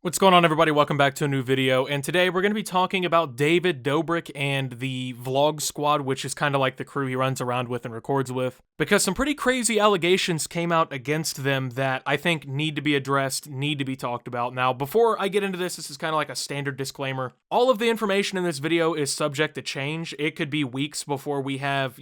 What's going on, everybody? Welcome back to a new video, and today we're going to be talking about David Dobrik and the Vlog Squad, which is kind of like the crew he runs around with and records with, because some pretty crazy allegations came out against them that I think need to be addressed, need to be talked about. Now, before I get into this is kind of like a standard disclaimer. All of the information in this video is subject to change. It could be weeks before we have,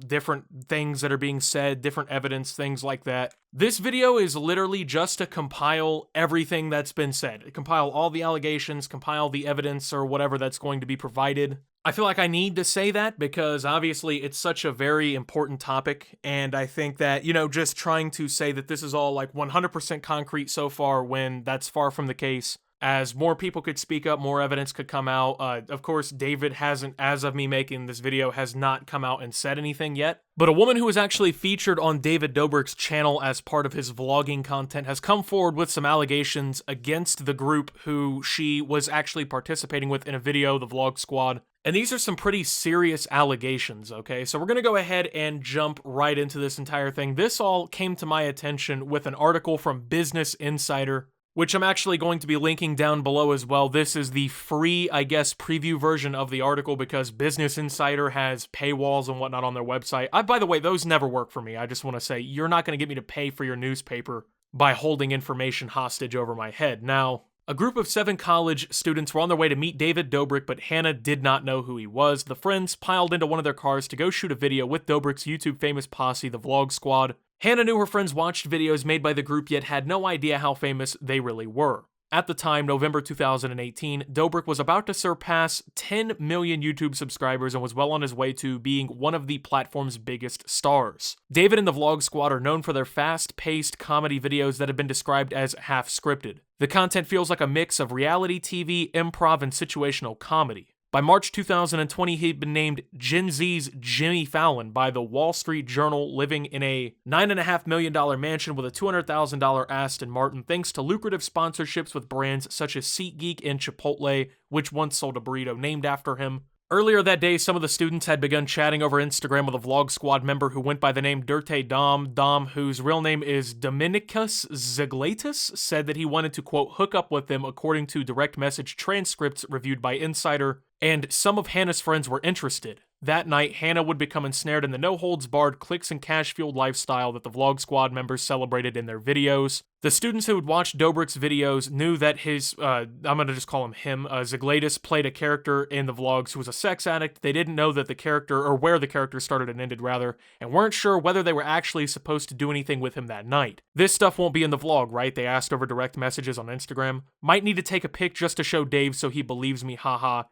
different things that are being said, different evidence, things like that. This video is literally just to compile everything that's been said. Compile all the allegations, compile the evidence or whatever that's going to be provided. I feel like I need to say that because obviously it's such a very important topic, and I think that, just trying to say that this is all like 100% concrete so far when that's far from the case. As more people could speak up, more evidence could come out. Of course, David hasn't, as of me making this video, has not come out and said anything yet. But a woman who was actually featured on David Dobrik's channel as part of his vlogging content has come forward with some allegations against the group who she was actually participating with in a video, the Vlog Squad. And these are some pretty serious allegations, okay? So we're going to go ahead and jump right into this entire thing. This all came to my attention with an article from Business Insider, which I'm actually going to be linking down below as well. This is the free, preview version of the article because Business Insider has paywalls and whatnot on their website. By the way, those never work for me. I just want to say, you're not going to get me to pay for your newspaper by holding information hostage over my head. Now, a group of 7 college students were on their way to meet David Dobrik, but Hannah did not know who he was. The friends piled into one of their cars to go shoot a video with Dobrik's YouTube famous posse, the Vlog Squad. Hannah knew her friends watched videos made by the group, yet had no idea how famous they really were. At the time, November 2018, Dobrik was about to surpass 10 million YouTube subscribers and was well on his way to being one of the platform's biggest stars. David and the Vlog Squad are known for their fast-paced comedy videos that have been described as half-scripted. The content feels like a mix of reality TV, improv, and situational comedy. By March 2020, he'd been named Gen Z's Jimmy Fallon by the Wall Street Journal, living in a $9.5 million mansion with a $200,000 Aston Martin, thanks to lucrative sponsorships with brands such as SeatGeek and Chipotle, which once sold a burrito named after him. Earlier that day, some of the students had begun chatting over Instagram with a Vlog Squad member who went by the name Dirte Dom, whose real name is Dominicus Zaglatus, said that he wanted to, quote, hook up with them according to direct message transcripts reviewed by Insider, and some of Hannah's friends were interested. That night, Hannah would become ensnared in the no-holds-barred, clicks and cash-fueled lifestyle that the Vlog Squad members celebrated in their videos. The students who had watched Dobrik's videos knew that his, I'm going to just call him, Zaglatus played a character in the vlogs who was a sex addict. They didn't know that the character, or where the character started and ended, rather, and weren't sure whether they were actually supposed to do anything with him that night. This stuff won't be in the vlog, right? They asked over direct messages on Instagram. Might need to take a pic just to show Dave so he believes me, haha.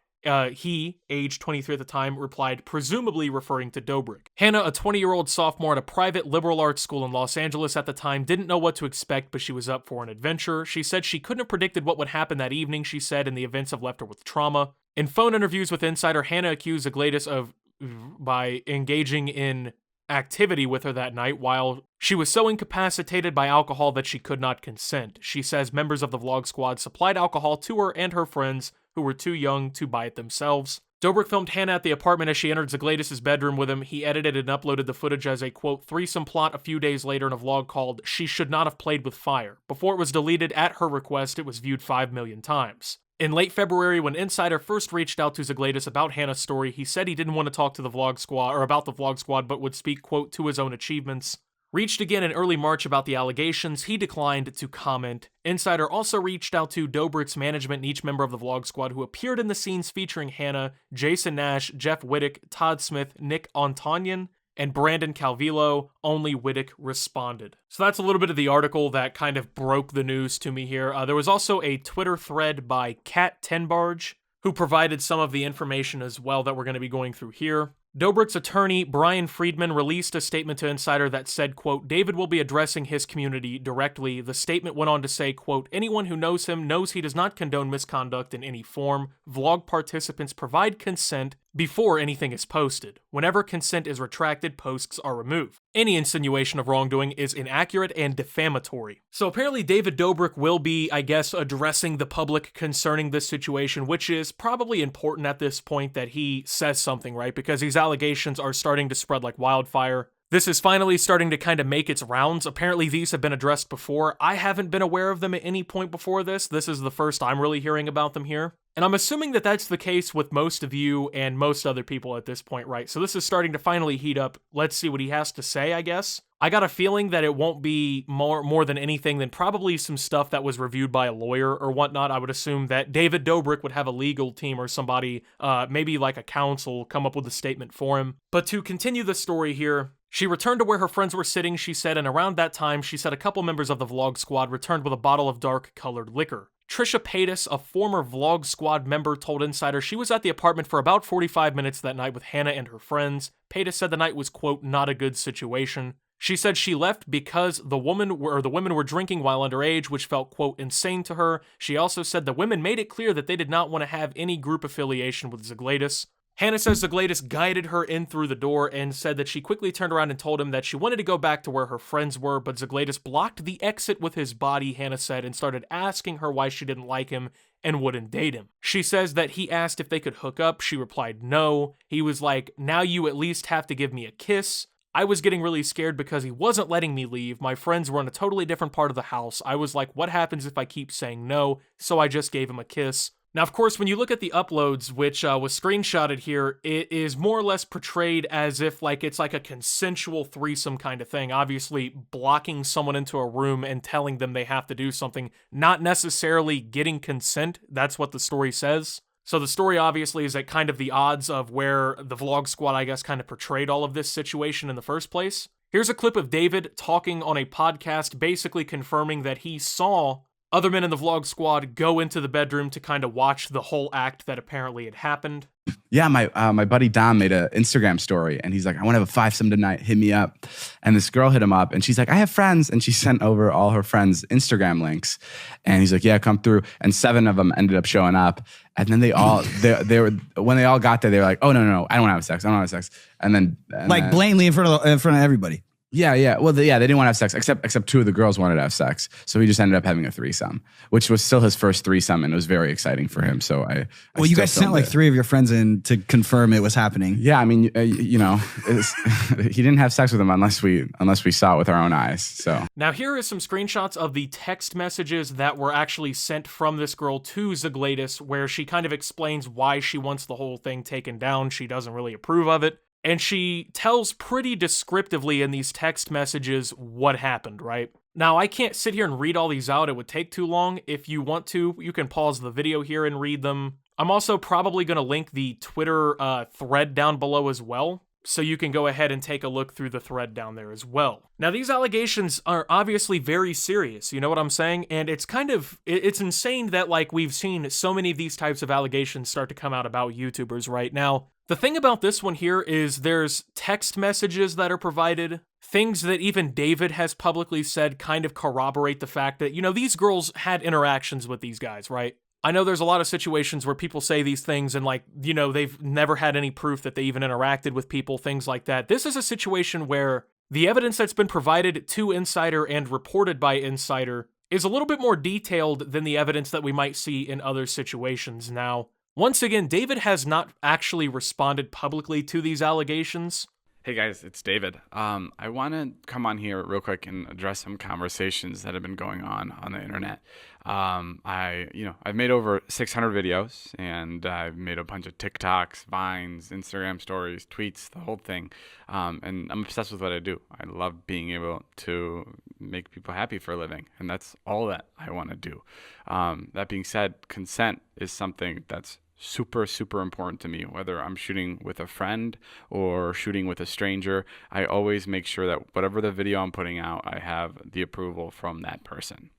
He, age 23 at the time, replied, presumably referring to Dobrik. Hannah, a 20-year-old sophomore at a private liberal arts school in Los Angeles at the time, didn't know what to expect, but she was up for an adventure. She said she couldn't have predicted what would happen that evening, she said, and the events have left her with trauma. In phone interviews with Insider, Hannah accused Zaglatus by engaging in activity with her that night while she was so incapacitated by alcohol that she could not consent. She says members of the Vlog Squad supplied alcohol to her and her friends who were too young to buy it themselves. Dobrik filmed Hannah at the apartment as she entered Zaglatus' bedroom with him. He edited and uploaded the footage as a, quote, threesome plot a few days later in a vlog called She Should Not Have Played with Fire. Before it was deleted at her request, it was viewed 5 million times. In late February, when Insider first reached out to Zaglatus about Hannah's story, he said he didn't want to talk to the Vlog Squad, or about the Vlog Squad, but would speak, quote, to his own achievements. Reached again in early March about the allegations, he declined to comment. Insider also reached out to Dobrik's management and each member of the Vlog Squad who appeared in the scenes featuring Hannah, Jason Nash, Jeff Wittick, Todd Smith, Nick Antonian, and Brandon Calvillo. Only Wittick responded. So that's a little bit of the article that kind of broke the news to me here. There was also a Twitter thread by Kat Tenbarge, who provided some of the information as well that we're going to be going through here. Dobrik's attorney, Brian Friedman, released a statement to Insider that said, quote, David will be addressing his community directly. The statement went on to say, quote, anyone who knows him knows he does not condone misconduct in any form. Vlog participants provide consent before anything is posted. Whenever consent is retracted, posts are removed. Any insinuation of wrongdoing is inaccurate and defamatory. So apparently David Dobrik will be, addressing the public concerning this situation, which is probably important at this point that he says something, right? Because these allegations are starting to spread like wildfire. This is finally starting to kind of make its rounds. Apparently these have been addressed before. I haven't been aware of them at any point before this. This is the first I'm really hearing about them here. And I'm assuming that that's the case with most of you and most other people at this point, right? So this is starting to finally heat up. Let's see what he has to say, I guess. I got a feeling that it won't be more than anything than probably some stuff that was reviewed by a lawyer or whatnot. I would assume that David Dobrik would have a legal team or somebody, maybe like a counsel, come up with a statement for him. But to continue the story here, she returned to where her friends were sitting, she said, and around that time, she said a couple members of the vlog squad returned with a bottle of dark-colored liquor. Trisha Paytas, a former vlog squad member, told Insider she was at the apartment for about 45 minutes that night with Hannah and her friends. Paytas said the night was, quote, not a good situation. She said she left because the women were drinking while underage, which felt, quote, insane to her. She also said the women made it clear that they did not want to have any group affiliation with Zaglatis. Hannah says Zaglatis guided her in through the door and said that she quickly turned around and told him that she wanted to go back to where her friends were, but Zaglatis blocked the exit with his body, Hannah said, and started asking her why she didn't like him and wouldn't date him. She says that he asked if they could hook up. She replied no. He was like, now you at least have to give me a kiss. I was getting really scared because he wasn't letting me leave. My friends were in a totally different part of the house. I was like, what happens if I keep saying no? So I just gave him a kiss. Now, of course, when you look at the uploads, which was screenshotted here, it is more or less portrayed as if like it's like a consensual threesome kind of thing. Obviously, blocking someone into a room and telling them they have to do something, not necessarily getting consent. That's what the story says. So the story obviously is at kind of the odds of where the vlog squad, I guess, kind of portrayed all of this situation in the first place. Here's a clip of David talking on a podcast, basically confirming that he saw other men in the vlog squad go into the bedroom to kind of watch the whole act that apparently had happened. Yeah, my buddy Dom made an Instagram story, and he's like, I want to have a fivesome tonight, hit me up. And this girl hit him up, and she's like, I have friends. And she sent over all her friends' Instagram links. And he's like, yeah, come through. And 7 of them ended up showing up. And then they all, they were, when they all got there, they were like, oh, no, I don't have sex. I don't have sex. And then blatantly in front of everybody. Yeah. Well, they didn't want to have sex, except 2 of the girls wanted to have sex. So he just ended up having a threesome, which was still his first threesome, and it was very exciting for him. So well, you guys sent like 3 of your friends in to confirm it was happening. Yeah, I mean, he didn't have sex with them unless we saw it with our own eyes. So now here is some screenshots of the text messages that were actually sent from this girl to Zaglatis, where she kind of explains why she wants the whole thing taken down. She doesn't really approve of it. And she tells pretty descriptively in these text messages what happened, right? Now, I can't sit here and read all these out. It would take too long. If you want to, you can pause the video here and read them. I'm also probably going to link the Twitter thread down below as well, so you can go ahead and take a look through the thread down there as well. Now, these allegations are obviously very serious, you know what I'm saying? And it's it's insane that, like, we've seen so many of these types of allegations start to come out about YouTubers right now. The thing about this one here is there's text messages that are provided, things that even David has publicly said kind of corroborate the fact that, these girls had interactions with these guys, right? I know there's a lot of situations where people say these things and they've never had any proof that they even interacted with people, things like that. This is a situation where the evidence that's been provided to Insider and reported by Insider is a little bit more detailed than the evidence that we might see in other situations. Now, once again, David has not actually responded publicly to these allegations. Hey guys, it's David. I want to come on here real quick and address some conversations that have been going on the internet. I've made over 600 videos, and I've made a bunch of TikToks, Vines, Instagram stories, tweets, the whole thing. And I'm obsessed with what I do. I love being able to make people happy for a living, and that's all that I want to do. That being said, consent is something that's super, super important to me. Whether I'm shooting with a friend or shooting with a stranger, I always make sure that whatever the video I'm putting out, I have the approval from that person.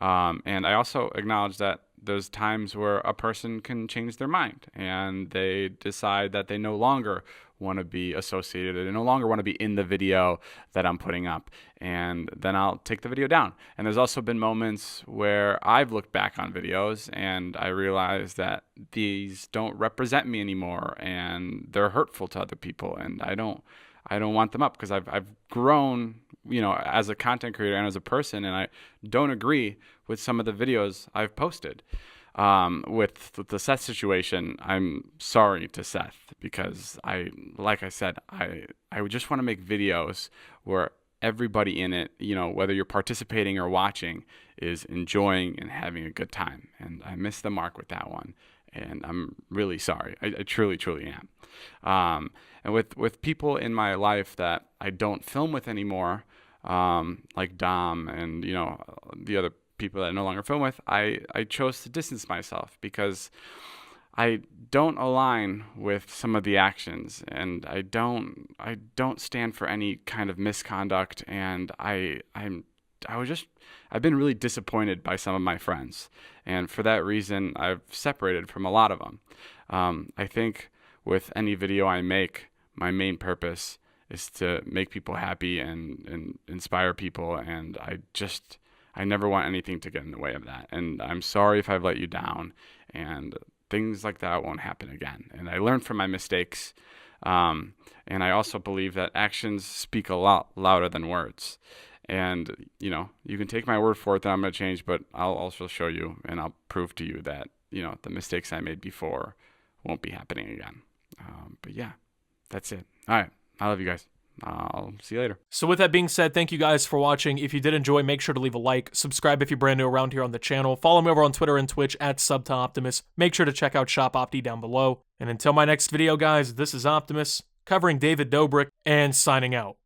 And I also acknowledge that there's times where a person can change their mind and they decide that they no longer want to be associated, they no longer want to be in the video that I'm putting up, and then I'll take the video down. And there's also been moments where I've looked back on videos and I realize that these don't represent me anymore and they're hurtful to other people, and I don't want them up because I've grown, as a content creator and as a person, and I don't agree with some of the videos I've posted. With the Seth situation, I'm sorry to Seth because like I said, I would just want to make videos where everybody in it, whether you're participating or watching, is enjoying and having a good time. And I missed the mark with that one. And I'm really sorry. I truly, truly am. And with people in my life that I don't film with anymore, like Dom and, the other people that I no longer film with, I chose to distance myself because I don't align with some of the actions, and I don't stand for any kind of misconduct, and I've been really disappointed by some of my friends, and for that reason I've separated from a lot of them. I think with any video I make, my main purpose is to make people happy and inspire people, and I never want anything to get in the way of that. And I'm sorry if I've let you down, and things like that won't happen again. And I learned from my mistakes. And I also believe that actions speak a lot louder than words. And, you can take my word for it that I'm going to change, but I'll also show you and I'll prove to you that, the mistakes I made before won't be happening again. But yeah, that's it. All right. I love you guys. I'll see you later. So with that being said, thank you guys for watching. If you did enjoy, make sure to leave a like, subscribe if you're brand new around here on the channel, follow me over on Twitter and Twitch at @SubToOptimus. Make sure to check out Shop Opti down below. And until my next video, guys, this is Optimus, covering David Dobrik, and signing out.